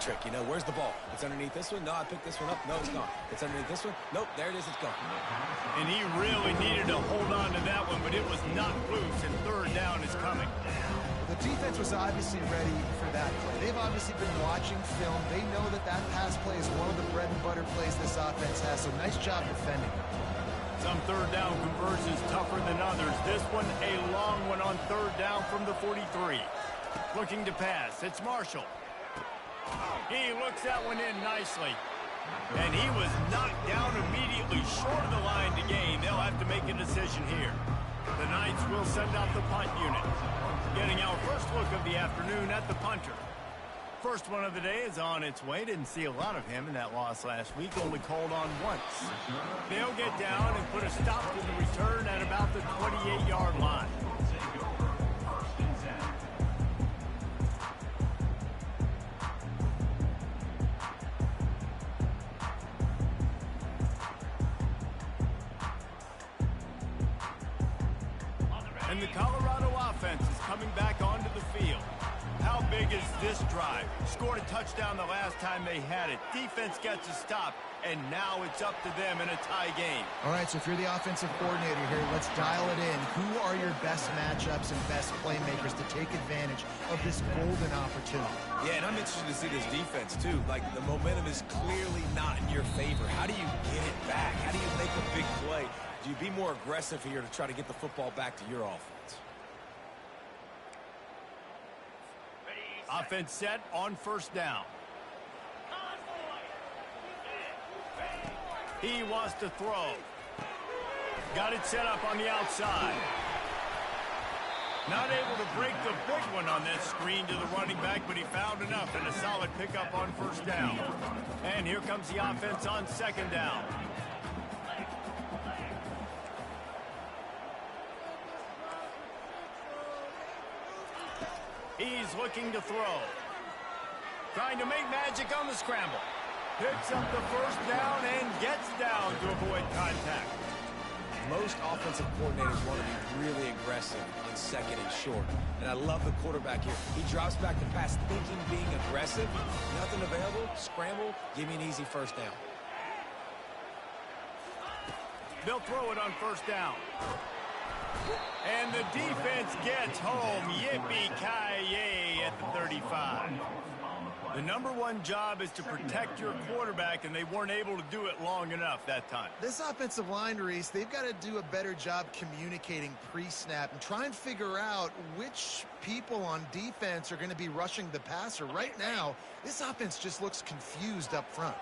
trick, you know. Where's the ball? It's underneath this one. No, I picked this one up. No, it's gone. It's underneath this one. Nope, there it is. It's gone. And he really needed to hold on to that one, but it was not loose, and third down is coming. The defense was obviously ready for that play. They've obviously been watching film. They know that that pass play is one of the bread and butter plays this offense has, so nice job defending. Some third down conversions tougher than others. This one, a long one on third down from the 43. Looking to pass. It's Marshall. He looks that one in nicely. And he was knocked down immediately short of the line to gain. They'll have to make a decision here. The Knights will send out the punt unit. Getting our first look of the afternoon at the punter. First one of the day is on its way. Didn't see a lot of him in that loss last week. Only called on once. They'll get down and put a stop to the return at about the 28-yard line. And the Colorado offense is coming back onto the field. How big is this drive? Scored a touchdown the last time they had it. Defense gets a stop, and now it's up to them in a tie game. All right, so if you're the offensive coordinator here, let's dial it in. Who are your best matchups and best playmakers to take advantage of this golden opportunity? Yeah, and I'm interested to see this defense, too. Like, the momentum is clearly not in your favor. How do you get it back? How do you make a big play? Do you be more aggressive here to try to get the football back to your offense? Offense set on first down. He wants to throw. Got it set up on the outside. Not able to break the big one on that screen to the running back, but he found enough and a solid pickup on first down. And here comes the offense on second down. He's looking to throw. Trying to make magic on the scramble. Picks up the first down and gets down to avoid contact. Most offensive coordinators want to be really aggressive on second and short. And I love the quarterback here. He drops back the pass thinking being aggressive. Nothing available. Scramble. Give me an easy first down. They'll throw it on first down. And the defense gets home. Yippee-ki-yay at the 35. The number one job is to protect your quarterback, and they weren't able to do it long enough that time. This offensive line, Reese, they've got to do a better job communicating pre-snap and try and figure out which people on defense are going to be rushing the passer. Right now, this offense just looks confused up front.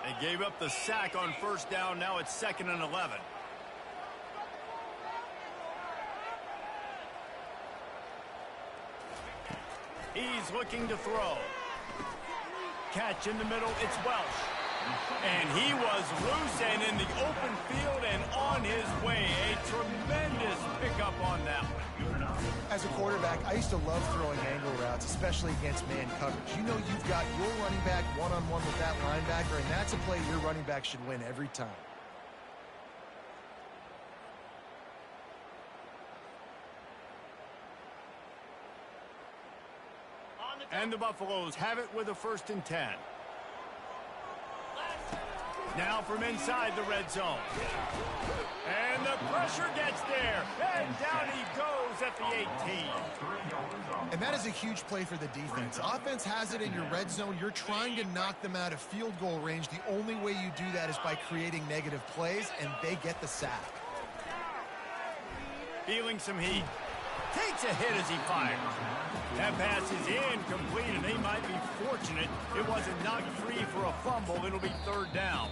They gave up the sack on first down. Now it's 2nd and 11. He's looking to throw. Catch in the middle, it's Welsh. And he was loose and in the open field and on his way. A tremendous pickup on that one. As a quarterback, I used to love throwing angle routes, especially against man coverage. You know you've got your running back one-on-one with that linebacker, and that's a play your running back should win every time. And the Buffaloes have it with a 1st and 10. Now from inside the red zone. And the pressure gets there. And down he goes at the 18. And that is a huge play for the defense. Offense has it in your red zone. You're trying to knock them out of field goal range. The only way you do that is by creating negative plays, and they get the sack. Feeling some heat. Takes a hit as he fires. That pass is incomplete, and they might be fortunate it wasn't knocked free for a fumble. It'll be 3rd down.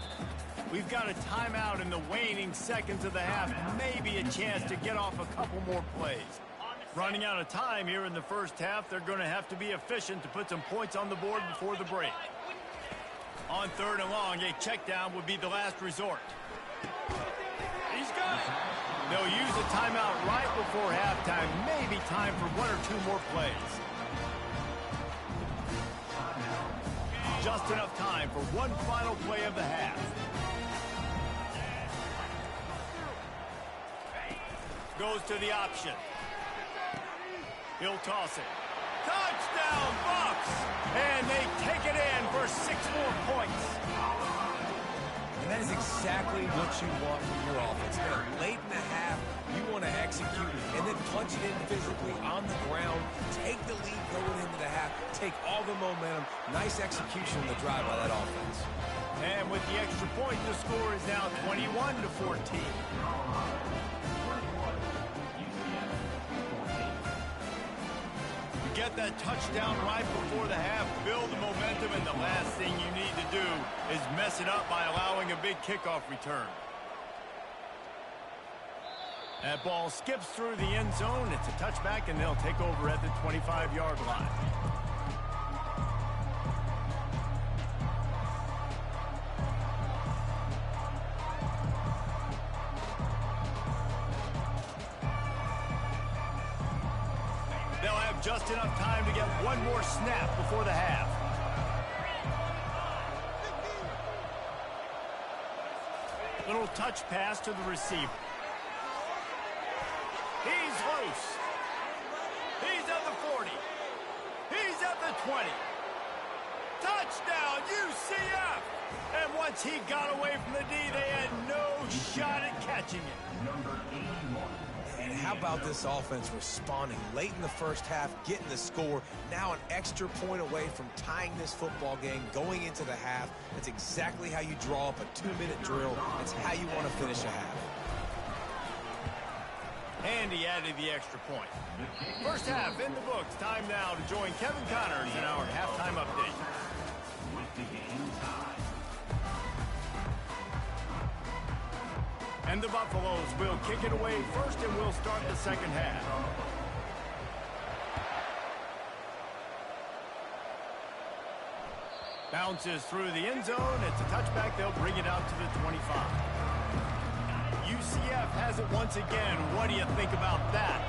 We've got a timeout in the waning seconds of the half. Maybe a chance to get off a couple more plays. Running out of time here in the first half. They're going to have to be efficient to put some points on the board before the break. On 3rd and long, a check down would be the last resort. He's got it. They'll use a timeout right before halftime. Maybe time for 1 or 2 more plays. Just enough time for one final play of the half. Goes to the option. He'll toss it. Touchdown, Bucs! And they take it in. 6 more points. And that is exactly what you want from your offense. Man, late in the half, you want to execute and then punch it in physically on the ground. Take the lead going into the half. Take all the momentum. Nice execution on the drive by that offense. And with the extra point, the score is now 21-14. Get that touchdown right before the half, build the momentum, and the last thing you need to do is mess it up by allowing a big kickoff return. That ball skips through the end zone. It's a touchback, and they'll take over at the 25-yard line. Just enough time to get one more snap before the half. Little touch pass to the receiver. He's loose. He's at the 40. He's at the 20. Touchdown, UCF! And once he got away from the D, they had no shot at catching it. Number 81. And how about this offense responding late in the first half, getting the score, now an extra point away from tying this football game, going into the half. That's exactly how you draw up a 2-minute drill. That's how you want to finish a half. And he added the extra point. First half in the books. Time now to join Kevin Connors in our halftime update. And the Buffaloes will kick it away first, and we'll start the second half. Bounces through the end zone. It's a touchback. They'll bring it out to the 25. UCF has it once again. What do you think about that?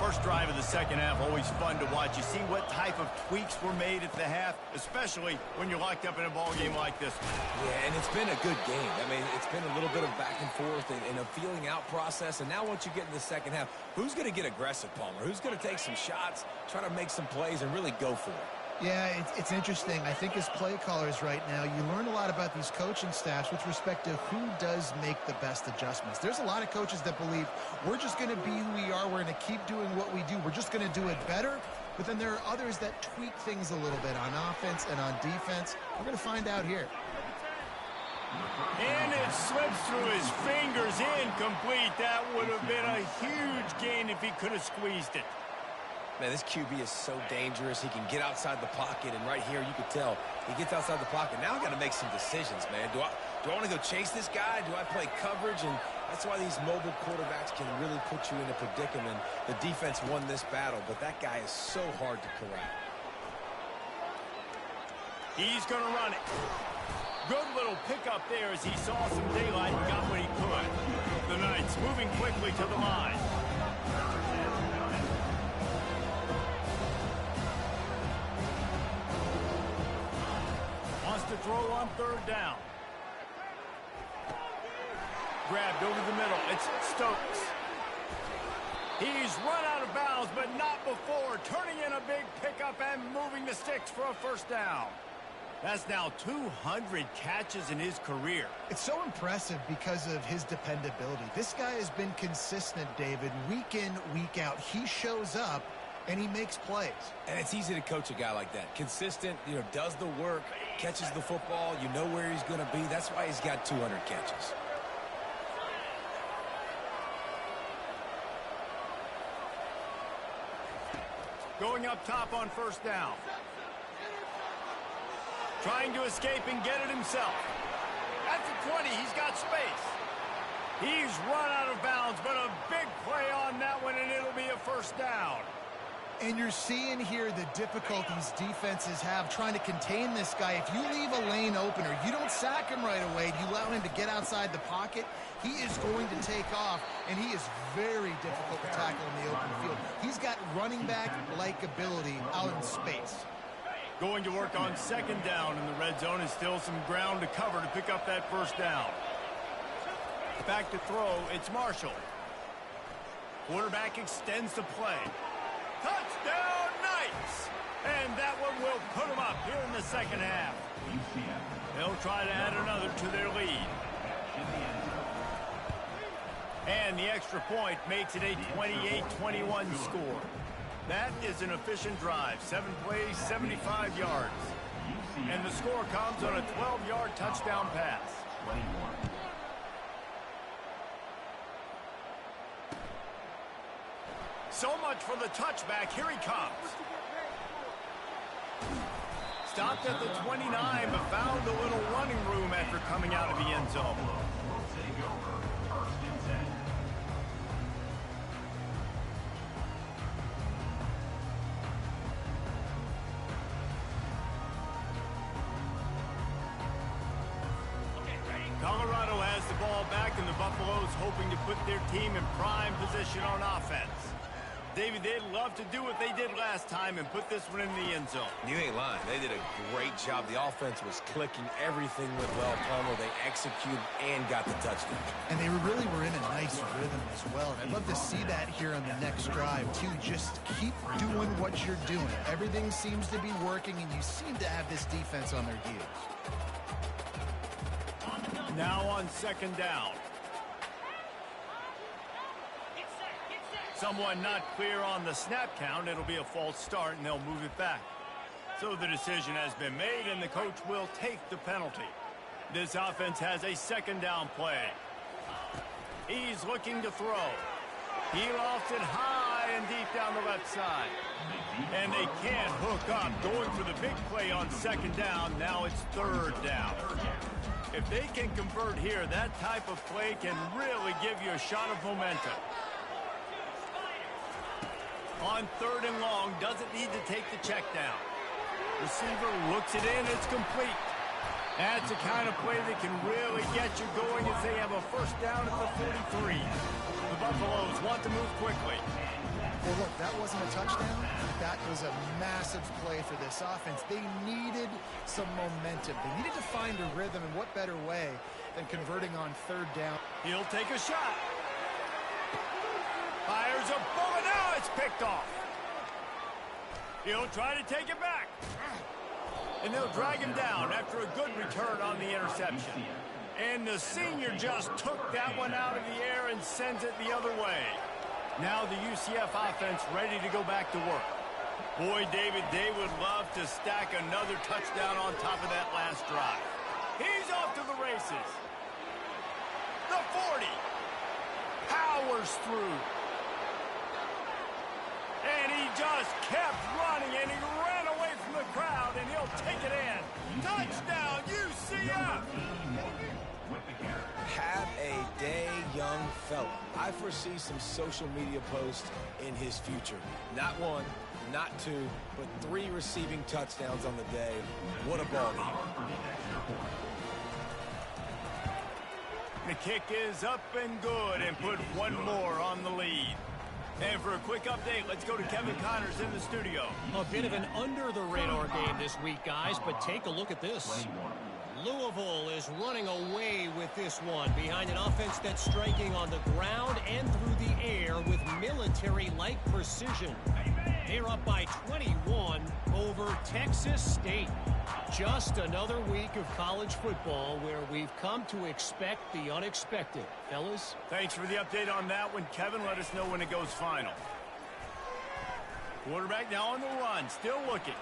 First drive of the second half, always fun to watch. You see what type of tweaks were made at the half, especially when you're locked up in a ball game like this one. Yeah, and it's been a good game. I mean, it's been a little bit of back and forth and a feeling out process. And now once you get in the second half, who's going to get aggressive, Palmer? Who's going to take some shots, try to make some plays, and really go for it? Yeah, it's interesting. I think as play callers right now, you learn a lot about these coaching staffs with respect to who does make the best adjustments. There's a lot of coaches that believe we're just going to be who we are. We're going to keep doing what we do. We're just going to do it better. But then there are others that tweak things a little bit on offense and on defense. We're going to find out here. And it slips through his fingers, incomplete. That would have been a huge gain if he could have squeezed it. Man, this QB is so dangerous. He can get outside the pocket, and right here you could tell he gets outside the pocket. Now I got to make some decisions, man. Do I want to go chase this guy? Do I play coverage? And that's why these mobile quarterbacks can really put you in a predicament. The defense won this battle, but that guy is so hard to corral. He's going to run it. Good little pickup there as he saw some daylight and got what he could. The Knights moving quickly to the line. To throw on third down. Grabbed over the middle. It's Stokes. He's run out of bounds, but not before. Turning in a big pickup and moving the sticks for a first down. That's now 200 catches in his career. It's so impressive because of his dependability. This guy has been consistent, David, week in, week out. He shows up and he makes plays. And it's easy to coach a guy like that. Consistent, does the work, catches the football, you know where he's going to be. That's why he's got 200 catches. Going up top on first down. Trying to escape and get it himself. At the 20, he's got space. He's run out of bounds, but a big play on that one, and it'll be a first down. And you're seeing here the difficulties defenses have trying to contain this guy. If you leave a lane open or you don't sack him right away, you allow him to get outside the pocket, he is going to take off, and he is very difficult to tackle in the open field. He's got running back-like ability out in space. Going to work on second down in the red zone, and still some ground to cover to pick up that first down. Back to throw, it's Marshall. Quarterback extends the play. Touchdown Knights! And that one will put them up here in the second half. They'll try to add another to their lead. And the extra point makes it a 28-21 score. That is an efficient drive. 7 plays, 75 yards. And the score comes on a 12-yard touchdown pass. So much for the touchback. Here he comes. Stopped at the 29, but found a little running room after coming out of the end zone. Colorado has the ball back, and the Buffaloes hoping to put their team in prime position on offense. David, they'd love to do what they did last time and put this one in the end zone. You ain't lying. They did a great job. The offense was clicking. Everything went well, Palmer. They executed and got the touchdown. And they really were in a nice rhythm as well. And I'd love to see that here on the next drive, too. Just keep doing what you're doing. Everything seems to be working, and you seem to have this defense on their heels. Now on second down. Someone not clear on the snap count. It'll be a false start, and they'll move it back. So the decision has been made, and the coach will take the penalty. This offense has a second down play. He's looking to throw. He lofts it high and deep down the left side. And they can't hook up. Going for the big play on second down. Now it's third down. If they can convert here, that type of play can really give you a shot of momentum. On third and long, doesn't need to take the check down. Receiver looks it in, it's complete. That's the kind of play that can really get you going as they have a first down at the 43. The Buffaloes want to move quickly. Well, look, that wasn't a touchdown. That was a massive play for this offense. They needed some momentum. They needed to find a rhythm, and what better way than converting on third down. He'll take a shot. Fires a bullet. Now it's picked off. He'll try to take it back. And they'll drag him down after a good return on the interception. And the senior just took that one out of the air and sends it the other way. Now the UCF offense ready to go back to work. Boy, David, they would love to stack another touchdown on top of that last drive. He's off to the races. The 40. Powers through. And he just kept running, and he ran away from the crowd, and he'll take it in. Touchdown, UCF! Have a day, young fella. I foresee some social media posts in his future. Not one, not two, but 3 receiving touchdowns on the day. What a ball game. The kick is up and good, and put one more on the lead. And for a quick update, let's go to Kevin Connors in the studio. A bit of an under-the-radar game this week, guys, but take a look at this. Louisville is running away with this one behind an offense that's striking on the ground and through the air with military-like precision. They're up by 21 over Texas State. Just another week of college football where we've come to expect the unexpected. Fellas? Thanks for the update on that one, Kevin. Let us know when it goes final. Quarterback now on the run, still looking.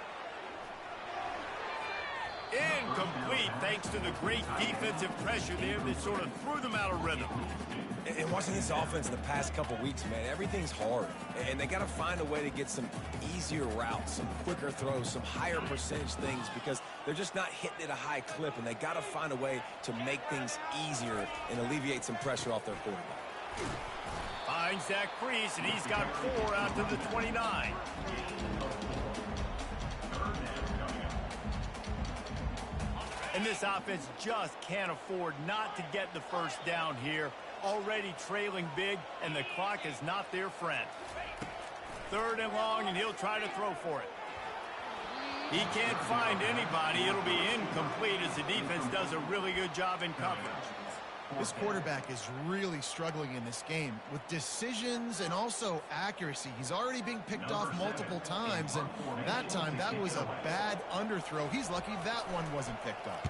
Incomplete, thanks to the great defensive pressure there that sort of threw them out of rhythm. And watching this offense the past couple weeks, man, everything's hard. And they got to find a way to get some easier routes, some quicker throws, some higher percentage things because they're just not hitting at a high clip, and they got to find a way to make things easier and alleviate some pressure off their quarterback. Finds Zach Priest, and he's got 4 out to the 29. And this offense just can't afford not to get the first down here. Already trailing big, and the clock is not their friend. Third and long, and he'll try to throw for it. He can't find anybody. It'll be incomplete as the defense does a really good job in coverage. This quarterback is really struggling in this game with decisions and also accuracy. He's already being picked off multiple times, and that time that was a bad underthrow. He's lucky that one wasn't picked up.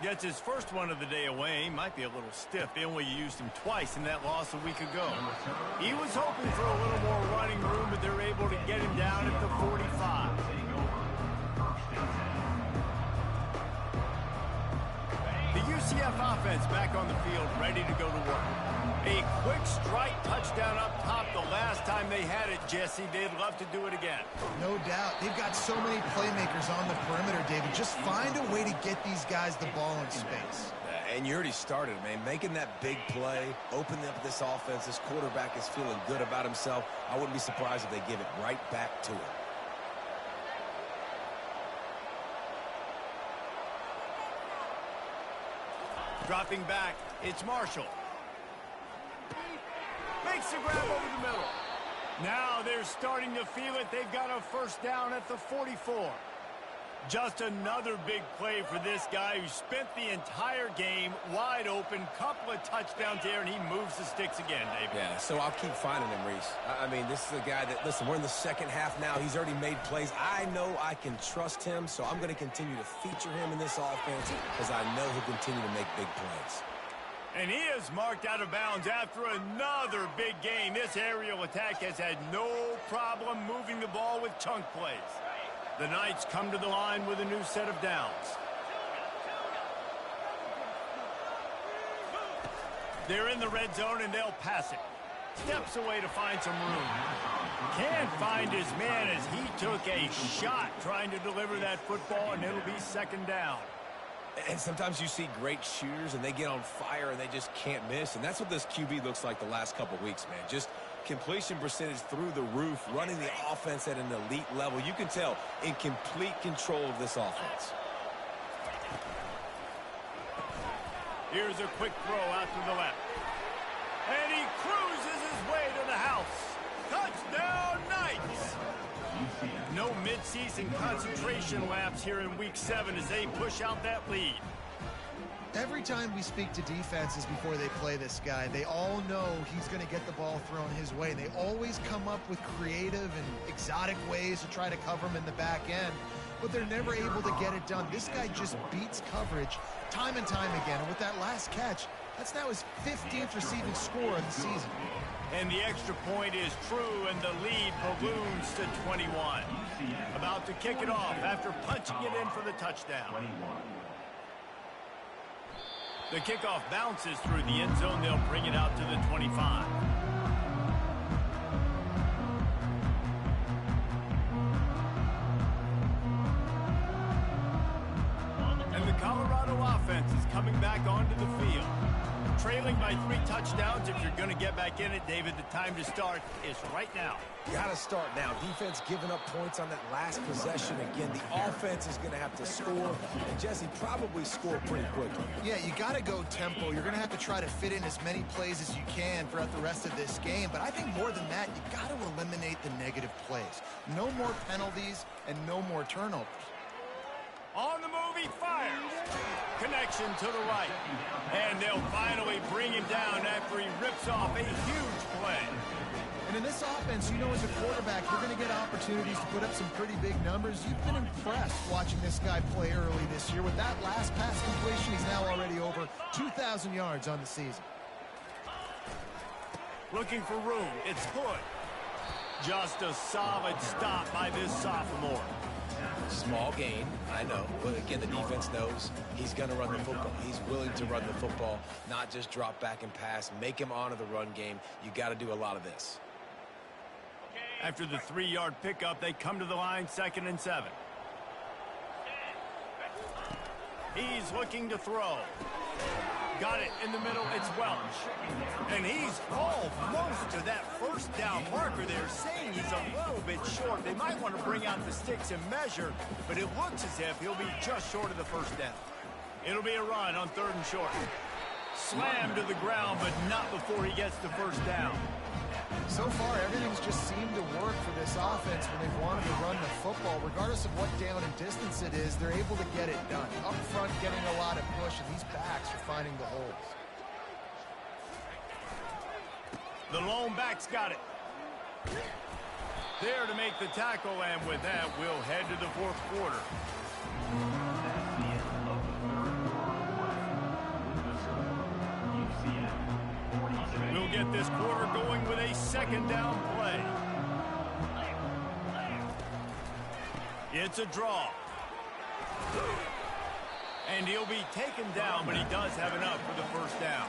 Gets his first one of the day away. Might be a little stiff. They only used him twice in that loss a week ago. He was hoping for a little more running room, but they're able to get him down at the 45. The UCF offense back on the field, ready to go to work. A quick strike touchdown up top the last time they had it, Jesse. They'd love to do it again. No doubt. They've got so many playmakers on the perimeter, David. Just find a way to get these guys the ball in space. And you already started, man. Making that big play, opening up this offense. This quarterback is feeling good about himself. I wouldn't be surprised if they give it right back to him. Dropping back, it's Marshall. Makes the grab over the middle. Now they're starting to feel it. They've got a first down at the 44. Just another big play for this guy who spent the entire game wide open. Couple of touchdowns there, and he moves the sticks again, David. Yeah, so I'll keep finding him, Reese. I mean, this is a guy that, listen, we're in the second half now. He's already made plays. I know I can trust him, so I'm going to continue to feature him in this offense because I know he'll continue to make big plays. And he is marked out of bounds after another big game. This aerial attack has had no problem moving the ball with chunk plays. The Knights come to the line with a new set of downs. They're in the red zone, and they'll pass it. Steps away to find some room. Can't find his man as he took a shot trying to deliver that football, and it'll be second down. And sometimes you see great shooters, and they get on fire, and they just can't miss. And that's what this QB looks like the last couple weeks, man. Just completion percentage through the roof, running the offense at an elite level. You can tell in complete control of this offense. Here's a quick throw out to the left. And he cruises his way to the house. Touchdown, Knights! No midseason concentration laps here in Week 7 as they push out that lead. Every time we speak to defenses before they play this guy, they all know he's going to get the ball thrown his way. They always come up with creative and exotic ways to try to cover him in the back end, but they're never able to get it done. This guy just beats coverage time and time again, and with that last catch, that's now his 15th receiving score of the season. And the extra point is true, and the lead balloons to 21. About to kick it off after punching it in for the touchdown. The kickoff bounces through the end zone. They'll bring it out to the 25. And the Colorado offense is coming back onto the field. Trailing by 3 touchdowns. If you're going to get back in it, David, the time to start is right now. You got to start now. Defense giving up points on that last possession. Again, the offense is going to have to score, and Jesse probably score pretty quickly. Yeah, you got to go tempo. You're going to have to try to fit in as many plays as you can throughout the rest of this game. But I think more than that, you got to eliminate the negative plays. No more penalties and no more turnovers. On the move, he fires. Connection to the right. And they'll finally bring him down after he rips off a huge play. And in this offense, you know, as a quarterback, you're going to get opportunities to put up some pretty big numbers. You've been impressed watching this guy play early this year. With that last pass completion, he's now already over 2,000 yards on the season. Looking for room. It's Hood. Just a solid stop by this sophomore. Small gain, I know, but again, the defense knows he's going to run the football. He's willing to run the football, not just drop back and pass, make him honor the run game. You got to do a lot of this. After the 3-yard pickup, they come to the line, 2nd and 7. He's looking to throw. Got it in the middle. It's Welch. And he's almost to that first down marker there, saying he's a little bit short. They might want to bring out the sticks and measure, but it looks as if he'll be just short of the first down. It'll be a run on 3rd and short. Slammed to the ground, but not before he gets the first down. So far, everything's just seemed to work for this offense when they've wanted to run the football. Regardless of what down and distance it is, they're able to get it done. Up front, getting a lot of push, and these backs are finding the holes. The lone back's got it. There to make the tackle, and with that, we'll head to the fourth quarter. We'll get this quarter going with a second down play. It's a draw. And he'll be taken down, but he does have enough for the first down.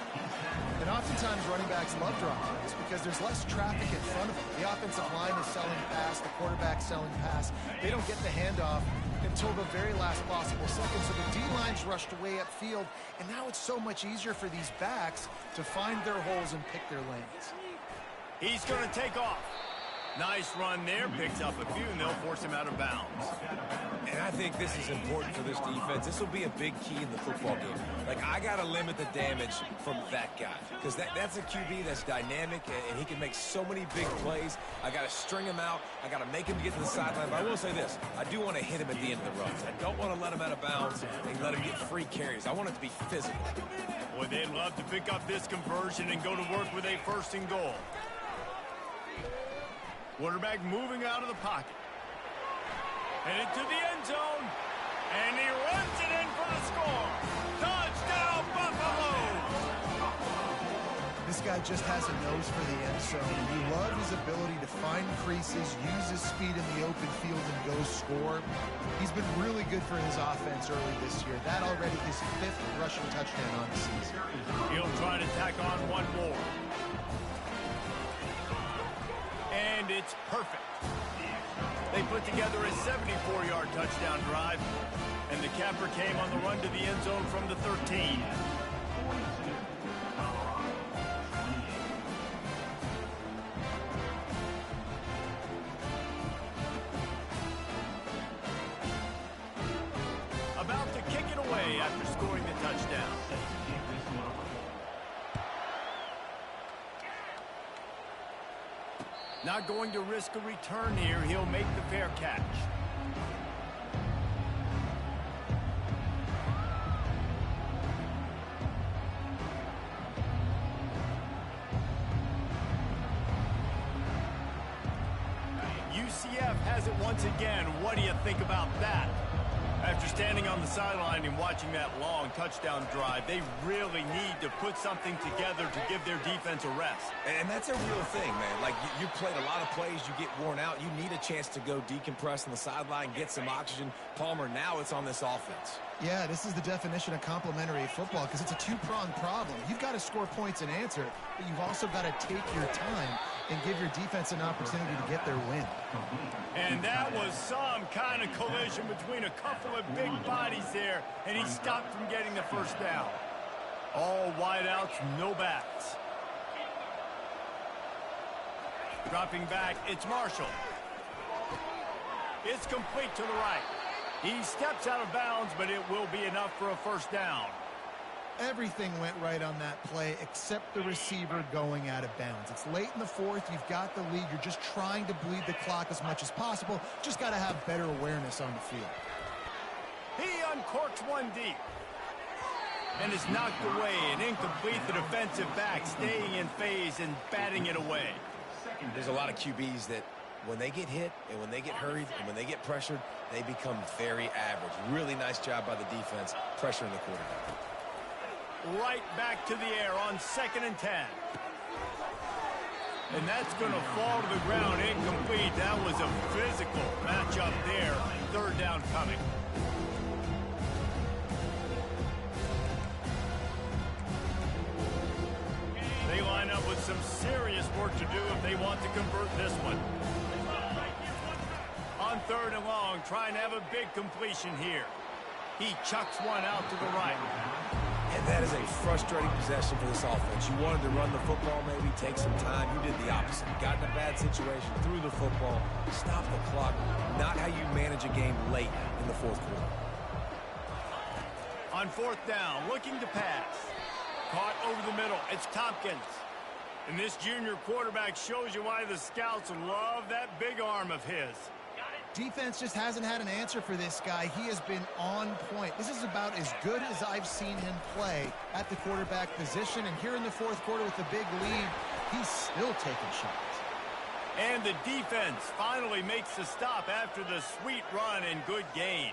And oftentimes running backs love draw plays because there's less traffic in front of them. The offensive line is selling pass, the quarterback selling pass. They don't get the handoff until the very last possible second. So the D-line's rushed away upfield, and now it's so much easier for these backs to find their holes and pick their lanes. He's going to take off. Nice run there, picks up a few, and they'll force him out of bounds. And I think this is important for this defense. This will be a big key in the football game. Like, I got to limit the damage from that guy because that's a QB that's dynamic, and he can make so many big plays. I got to string him out. I got to make him get to the sideline. But I will say this. I do want to hit him at the end of the runs. I don't want to let him out of bounds and let him get free carries. I want it to be physical. Boy, they'd love to pick up this conversion and go to work with a first and goal. Quarterback moving out of the pocket. And into the end zone. And he runs it in for the score. Touchdown, Buffalo! This guy just has a nose for the end zone. You love his ability to find creases, use his speed in the open field, and go score. He's been really good for his offense early this year. That already his 5th rushing touchdown on the season. He'll try to tack on one more. And it's perfect. They put together a 74-yard touchdown drive, and the capper came on the run to the end zone from the 13. About to kick it away after scoring the touchdown. Not going to risk a return here. He'll make the fair catch. UCF has it once again. What do you think about that? After standing on the sideline and watching that long touchdown drive, they really need to put something together to give their defense a rest. And that's a real thing, man. Like, you played a lot of plays, you get worn out. You need a chance to go decompress on the sideline, get some oxygen. Palmer, now it's on this offense. Yeah, this is the definition of complementary football because it's a two-pronged problem. You've got to score points and answer, but you've also got to take your time and give your defense an opportunity to get their win. And that was some kind of collision between a couple of big bodies there, and he stopped from getting the first down. All wideouts, no backs. Dropping back, it's Marshall. It's complete to the right. He steps out of bounds, but it will be enough for a first down. Everything went right on that play except the receiver going out of bounds. It's late in the fourth. You've got the lead. You're just trying to bleed the clock as much as possible. Just got to have better awareness on the field. He uncorks one deep. And it's knocked away and incomplete. The defensive back staying in phase and batting it away. There's a lot of QBs that when they get hit and when they get hurried and when they get pressured, they become very average. Really nice job by the defense pressuring the quarterback. Right back to the air on 2nd and 10. And that's going to fall to the ground incomplete. That was a physical matchup there. 3rd down coming. They line up with some serious work to do if they want to convert this one. On 3rd and long, trying to have a big completion here. He chucks one out to the right. And that is a frustrating possession for this offense. You wanted to run the football, maybe take some time. You did the opposite. You got in a bad situation, threw the football, stopped the clock. Not how you manage a game late in the 4th quarter. On 4th down, looking to pass. Caught over the middle. It's Tompkins. And this junior quarterback shows you why the scouts love that big arm of his. Defense just hasn't had an answer for this guy. He has been on point. This is about as good as I've seen him play at the quarterback position. And here in the 4th quarter with the big lead, He's still taking shots. And the defense finally makes the stop after the sweet run and good gain.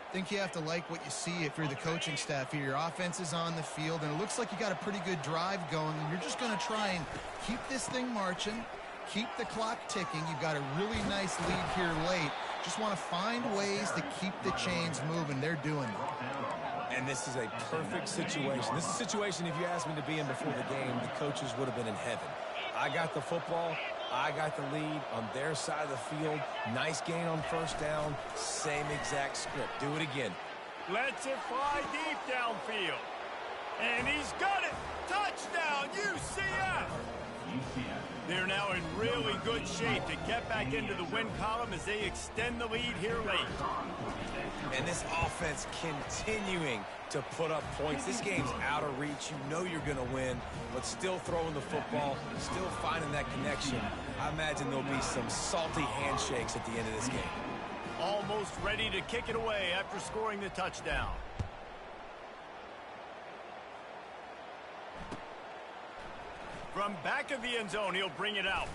I think you have to like what you see if you're the coaching staff here. Your offense is on the field, and it looks like you got a pretty good drive going, and you're just going to try and keep this thing marching, keep the clock ticking. You've got a really nice lead here late. Just want to find ways to keep the chains moving. They're doing it. And this is a perfect situation. This is a situation, if you asked me to be in before the game, the coaches would have been in heaven. I got the football. I got the lead on their side of the field. Nice gain on first down. Same exact script. Do it again. Lets it fly deep downfield. And he's got it. Touchdown, UCF. They're now in really good shape to get back into the win column as they extend the lead here late. And this offense continuing to put up points. This game's out of reach. You know you're going to win, but still throwing the football, still finding that connection. I imagine there'll be some salty handshakes at the end of this game. Almost ready to kick it away after scoring the touchdown. From back of the end zone, he'll bring it out.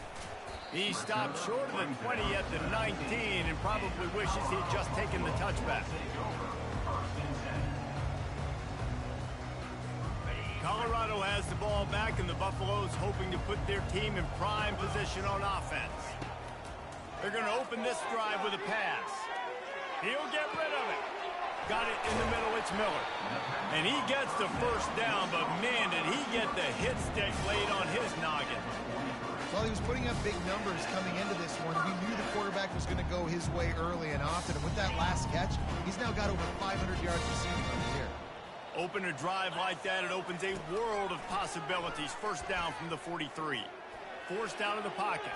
He stopped short of the 20 at the 19 and probably wishes he'd just taken the touchback. Colorado has the ball back, and the Buffaloes hoping to put their team in prime position on offense. They're going to open this drive with a pass. He'll get rid of it. Got it in the middle, it's Miller. And he gets the first down, but man, did he get the hit stick laid on his noggin. Well, he was putting up big numbers coming into this one. We knew the quarterback was going to go his way early and often. And with that last catch, he's now got over 500 yards receiving on the year. Open a drive like that, it opens a world of possibilities. First down from the 43. Forced out of the pocket.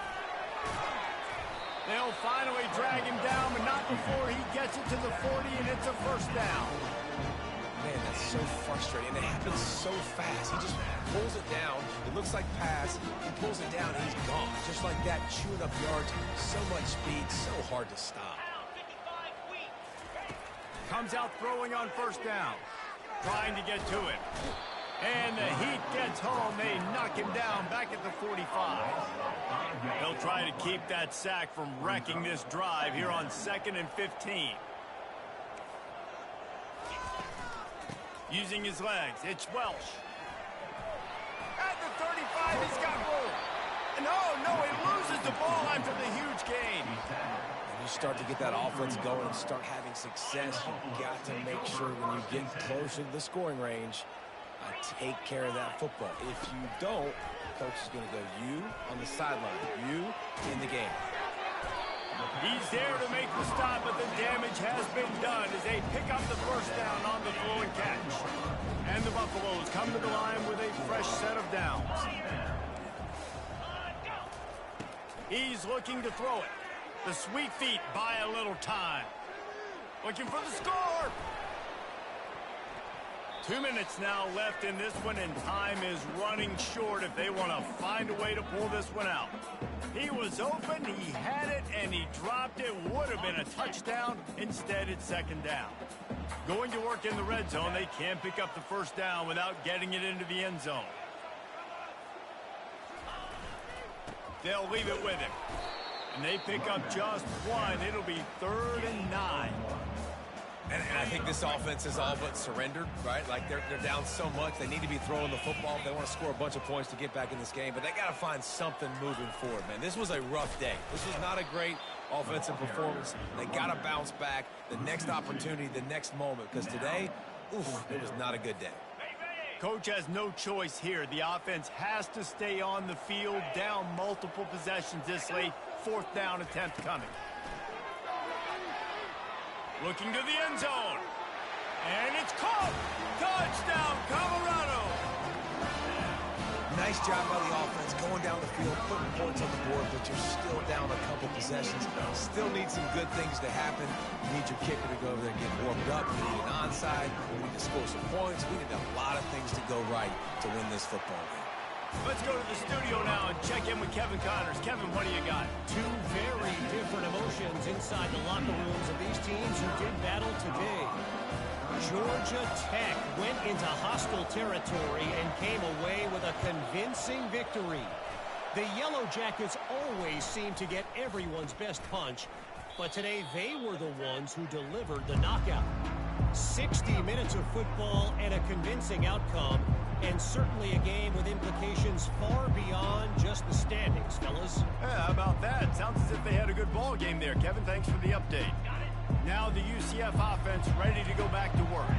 They'll finally drag him down, but not before he gets it to the 40, and it's a first down. Man, that's so frustrating. It happens so fast. He just pulls it down. It looks like pass. He pulls it down, and he's gone. Just like that, chewing up yards. So much speed, so hard to stop. Comes out throwing on first down. Trying to get to it. And the heat gets home. They knock him down back at the 45. They'll try to keep that sack from wrecking this drive here on 2nd and 15. Using his legs, it's Welsh. At the 35, he's got room. And no, he loses the ball after the huge gain. When you start to get that offense going and start having success, you've got to make sure when you get closer to the scoring range, take care of that football. If you don't, coach is going to go you on the sideline, you in the game. He's there to make the stop, but the damage has been done as they pick up the first down on the throw and catch. And the Buffaloes come to the line with a fresh set of downs. He's looking to throw it. The sweet feet buy a little time. Looking for the score. 2 minutes now left in this one, and time is running short if they want to find a way to pull this one out. He was open, he had it, and he dropped it. Would have been a touchdown. Instead, it's second down. Going to work in the red zone, they can't pick up the first down without getting it into the end zone. They'll leave it with him. And they pick up just one. It'll be 3rd and 9. And I think this offense is all but surrendered, right? Like they're down so much, they need to be throwing the football if they want to score a bunch of points to get back in this game. But they got to find something moving forward, man. This was a rough day. This was not a great offensive performance. They got to bounce back. The next opportunity, the next moment, because today, it was not a good day. Coach has no choice here. The offense has to stay on the field, down multiple possessions this late. 4th down attempt coming. Looking to the end zone. And it's caught. Touchdown, Colorado. Nice job by the offense going down the field, putting points on the board, but you're still down a couple possessions. Still need some good things to happen. You need your kicker to go over there and get warmed up. You need an onside. We need to score some points. We need a lot of things to go right to win this football game. Let's go to the studio now and check in with Kevin Connors. Kevin, what do you got? Two very different emotions inside the locker rooms of these teams who did battle today. Georgia Tech went into hostile territory and came away with a convincing victory. The Yellow Jackets always seem to get everyone's best punch, but today they were the ones who delivered the knockout. 60 minutes of football and a convincing outcome, and certainly a game with implications far beyond just the standings, fellas. Yeah, how about that? Sounds as if they had a good ball game there. Kevin, thanks for the update. Now the UCF offense ready to go back to work.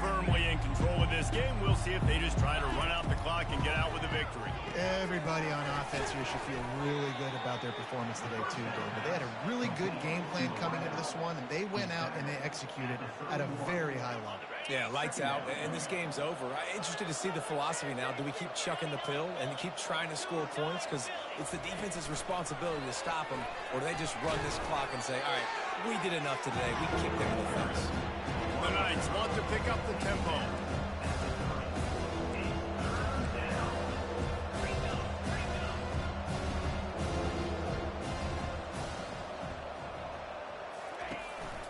Firmly in control of this game. We'll see if they just try to run out the clock and get out with a victory. Everybody on offense here should feel really good about their performance today, too, David. They had a really good game plan coming into this one, and they went out and they executed at a very high level. Yeah, lights out, and this game's over. I'm interested to see the philosophy now. Do we keep chucking the pill and keep trying to score points? Because it's the defense's responsibility to stop them, or do they just run this clock and say, all right, we did enough today. We can kick them in the fence. The Knights want to pick up the tempo.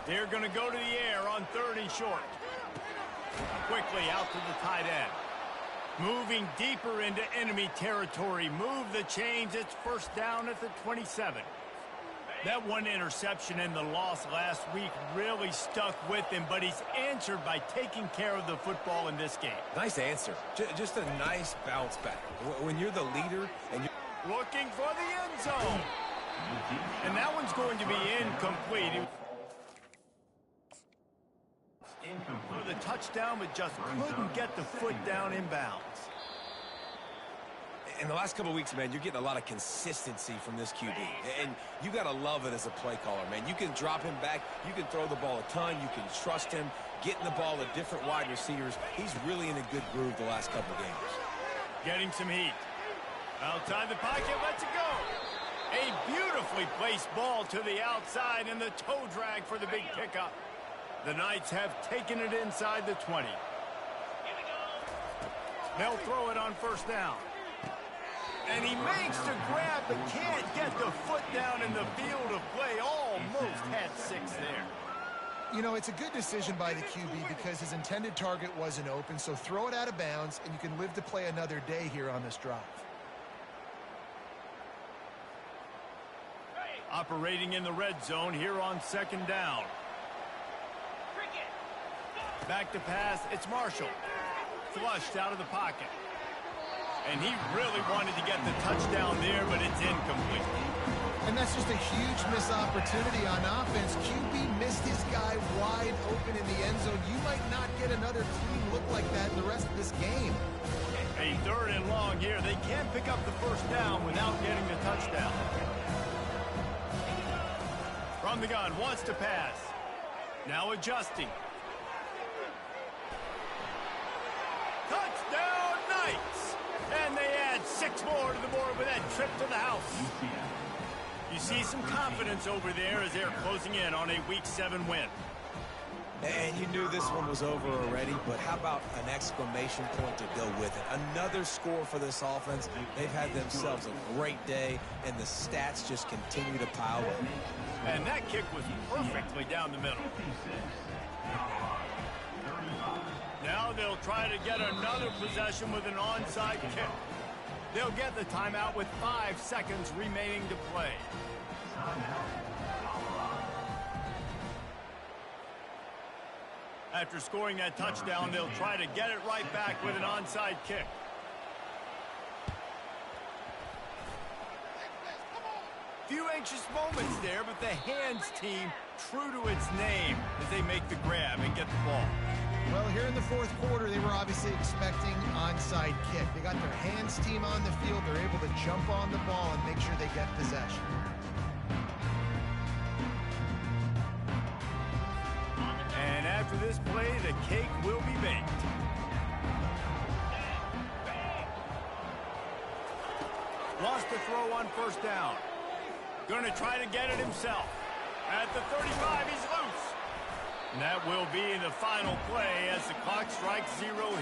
They're going to go to the air on 3rd and short. Quickly out to the tight end. Moving deeper into enemy territory. Move the chains. It's 1st down at the 27. That one interception and the loss last week really stuck with him, but he's answered by taking care of the football in this game. Nice answer. Just a nice bounce back. When you're the leader and you're Looking for the end zone. And that one's going to be incomplete. For the touchdown, but just couldn't get the foot down inbounds. in the last couple of weeks, man, you're getting a lot of consistency from this QB. And you got to love it as a play caller, man. You can drop him back. You can throw the ball a ton. You can trust him. Getting the ball to different wide receivers. He's really in a good groove the last couple of games. Getting some heat. Outside the pocket, lets it go. A beautifully placed ball to the outside and the toe drag for the big pickup. The Knights have taken it inside the 20. They'll throw it on first down. And he makes the grab but can't get the foot down in the field of play. Almost had 6 there. You know, it's a good decision by the QB because his intended target wasn't open, so throw it out of bounds, and you can live to play another day here on this drive. Operating in the red zone here on second down. Back to pass, it's Marshall. Flushed out of the pocket. And he really wanted to get the touchdown there, but it's incomplete. And that's just a huge missed opportunity on offense. QB missed his guy wide open in the end zone. You might not get another clean look like that in the rest of this game. A 3rd and long here. They can't pick up the first down without getting the touchdown. From the gun, wants to pass. Now adjusting. Touchdown, Knights! And they add 6 more to the board with that trip to the house. You see some confidence over there as they're closing in on a Week 7 win. And you knew this one was over already, but how about an exclamation point to go with it? Another score for this offense. They've had themselves a great day, and the stats just continue to pile up. And that kick was perfectly down the middle. Now they'll try to get another possession with an onside kick. They'll get the timeout with 5 seconds remaining to play. After scoring that touchdown, they'll try to get it right back with an onside kick. Few anxious moments there, but the hands team true to its name as they make the grab and get the ball. Well, here in the 4th quarter, they were obviously expecting onside kick. They got their hands team on the field. They're able to jump on the ball and make sure they get possession. And after this play, the cake will be baked. Lost the throw on first down. Going to try to get it himself. At the 35, he's loose. And that will be the final play as the clock strikes 0 here.